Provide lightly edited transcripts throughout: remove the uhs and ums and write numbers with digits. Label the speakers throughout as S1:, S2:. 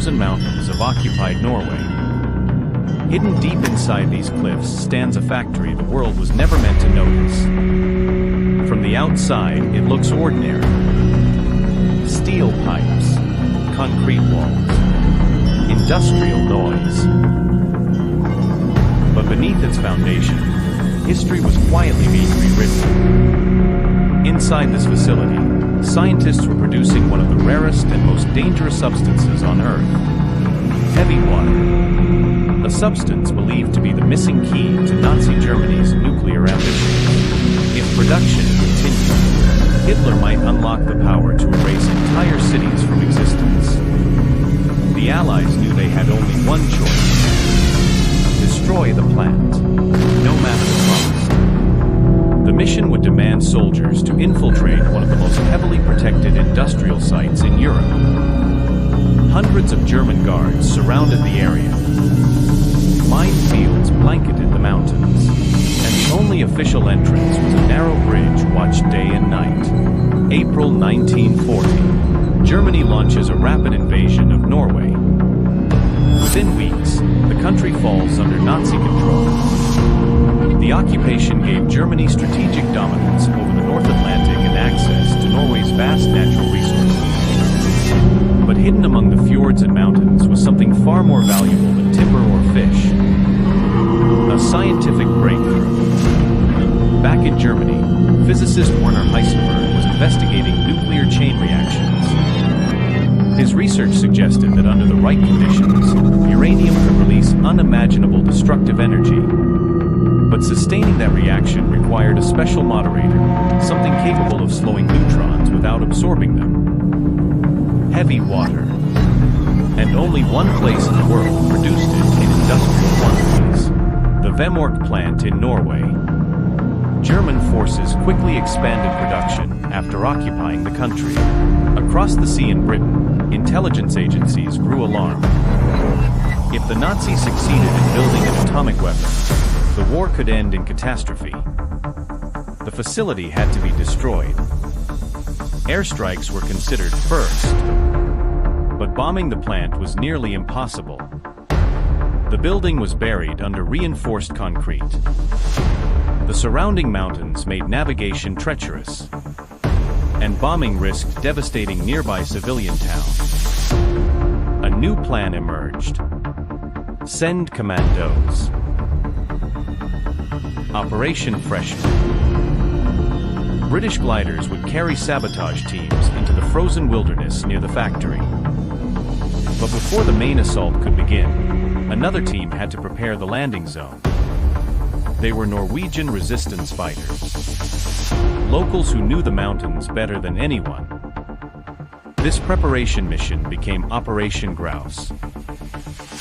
S1: frozen mountains of occupied Norway. Hidden deep inside these cliffs stands a factory the world was never meant to notice. From the outside, it looks ordinary. Steel pipes, concrete walls, industrial noise. But beneath its foundation, history was quietly being rewritten. Inside this facility, scientists were producing one of the rarest and most dangerous substances on Earth: heavy water. A substance believed to be the missing key to Nazi Germany's nuclear ambitions. If production continued, Hitler might unlock the power to erase entire cities from existence. The Allies knew they had only one choice: destroy the plant, no matter the cost. The mission would demand soldiers to infiltrate one of the most heavily protected industrial sites in Europe. Hundreds of German guards surrounded the area. Minefields blanketed the mountains, and the only official entrance was a narrow bridge watched day and night. April 1940. Germany launches a rapid invasion of Norway. Within weeks, the country falls under Nazi control. The occupation gave Germany strategic dominance over the North Atlantic and access to Norway's vast natural resources. But hidden among the fjords and mountains was something far more valuable than timber or fish: a scientific breakthrough. Back in Germany, physicist Werner Heisenberg was investigating nuclear chain reactions. His research suggested that under the right conditions, uranium could release unimaginable destructive energy. But sustaining that reaction required a special moderator, something capable of slowing neutrons without absorbing them: heavy water. And only one place in the world produced it in industrial quantities: the Vemork plant in Norway. German forces quickly expanded production after occupying the country. Across the sea in Britain, intelligence agencies grew alarmed. If the Nazis succeeded in building an atomic weapon, the war could end in catastrophe. The facility had to be destroyed. Airstrikes were considered first, but bombing the plant was nearly impossible. The building was buried under reinforced concrete. The surrounding mountains made navigation treacherous, and bombing risked devastating nearby civilian towns. A new plan emerged: send commandos. Operation Freshman. British gliders would carry sabotage teams into the frozen wilderness near the factory. But before the main assault could begin, another team had to prepare the landing zone. They were Norwegian resistance fighters, locals who knew the mountains better than anyone. This preparation mission became Operation Grouse.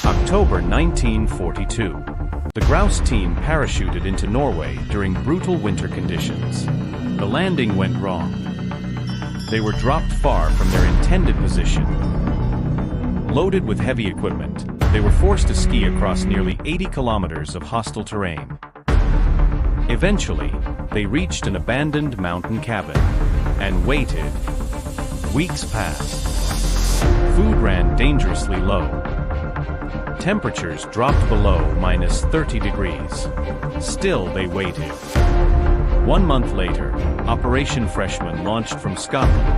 S1: October 1942. The Grouse team parachuted into Norway during brutal winter conditions. The landing went wrong. They were dropped far from their intended position. Loaded with heavy equipment, they were forced to ski across nearly 80 kilometers of hostile terrain. Eventually, they reached an abandoned mountain cabin and waited. Weeks passed. Food ran dangerously low. Temperatures dropped below -30 degrees. Still, they waited. 1 month later, Operation Freshman launched from Scotland.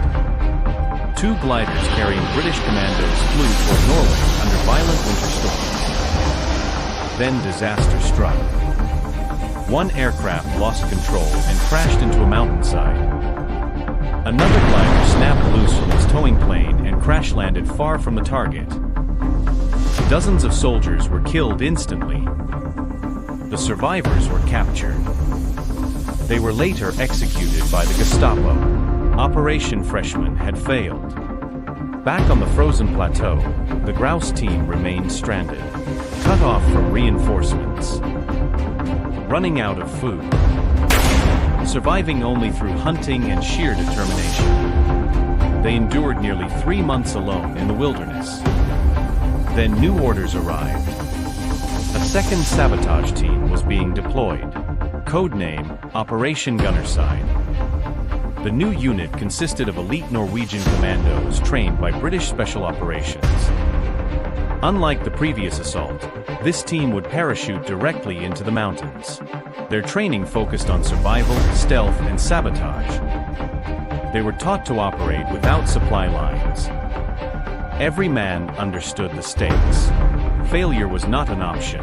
S1: 2 gliders carrying British commandos flew toward Norway under violent winter storms. Then disaster struck. One aircraft lost control and crashed into a mountainside. Another glider snapped loose from its towing plane and crash-landed far from the target. Dozens of soldiers were killed instantly. The survivors were captured. They were later executed by the Gestapo. Operation Freshman had failed. Back on the frozen plateau, the Grouse team remained stranded, cut off from reinforcements, running out of food, surviving only through hunting and sheer determination. They endured nearly 3 months alone in the wilderness. Then new orders arrived. A second sabotage team was being deployed, codename Operation Gunnerside. The new unit consisted of elite Norwegian commandos trained by British Special Operations. Unlike the previous assault, this team would parachute directly into the mountains. Their training focused on survival, stealth, and sabotage. They were taught to operate without supply lines. Every man understood the stakes. Failure was not an option.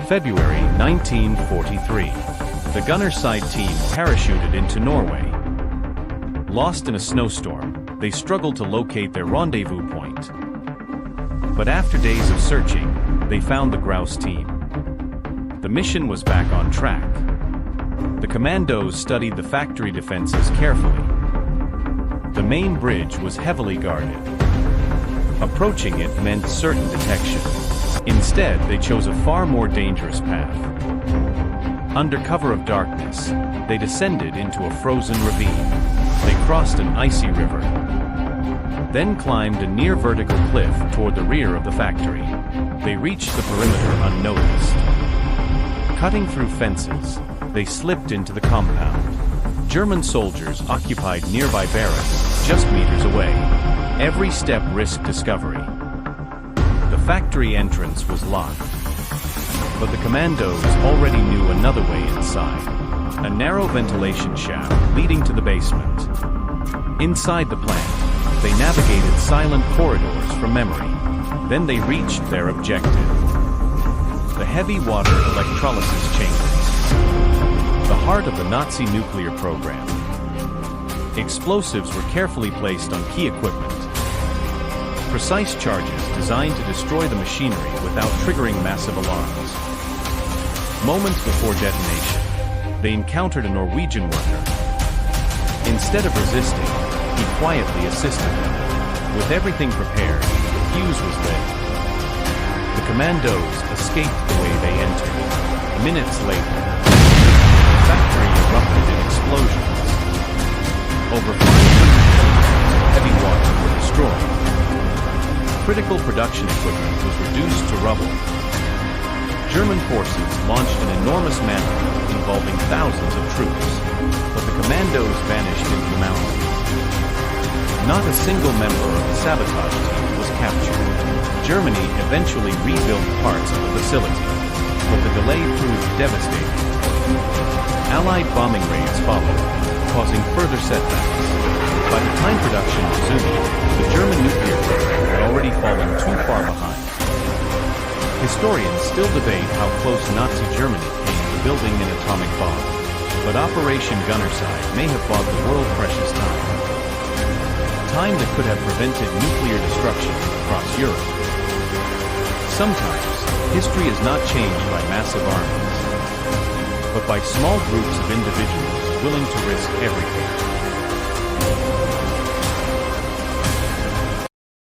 S1: February 1943. The gunner side team parachuted into Norway. Lost in a snowstorm, they struggled to locate their rendezvous point. But after days of searching, they found the grouse team. The mission was back on track. The commandos studied the factory defenses carefully. The main bridge was heavily guarded. Approaching it meant certain detection. Instead, they chose a far more dangerous path. Under cover of darkness, they descended into a frozen ravine. They crossed an icy river, then climbed a near vertical cliff toward the rear of the factory. They reached the perimeter unnoticed. Cutting through fences, they slipped into the compound. German soldiers occupied nearby barracks, just meters away. Every step risked discovery. The factory entrance was locked, but the commandos already knew another way inside. A narrow ventilation shaft leading to the basement. Inside the plant, they navigated silent corridors from memory. Then they reached their objective. The heavy water electrolysis chambers. The heart of the Nazi nuclear program. Explosives were carefully placed on key equipment. Precise charges designed to destroy the machinery without triggering massive alarms. Moments before detonation, they encountered a Norwegian worker. Instead of resisting, he quietly assisted them. With everything prepared, the fuse was lit. The commandos escaped the way they entered. Minutes later, the factory erupted in explosions. Over 500 tons of heavy water were destroyed. Critical production equipment was reduced to rubble. German forces launched an enormous manhunt involving thousands of troops, but the commandos vanished into the mountains. Not a single member of the sabotage team was captured. Germany eventually rebuilt parts of the facility, but the delay proved devastating. Allied bombing raids followed, causing further setbacks. By the time production resumed, the German nuclear program had already fallen too far behind. Historians still debate how close Nazi Germany came to building an atomic bomb, but Operation Gunnerside may have bought the world precious time. Time that could have prevented nuclear destruction across Europe. Sometimes, history is not changed by massive armies, but by small groups of individuals willing to risk everything.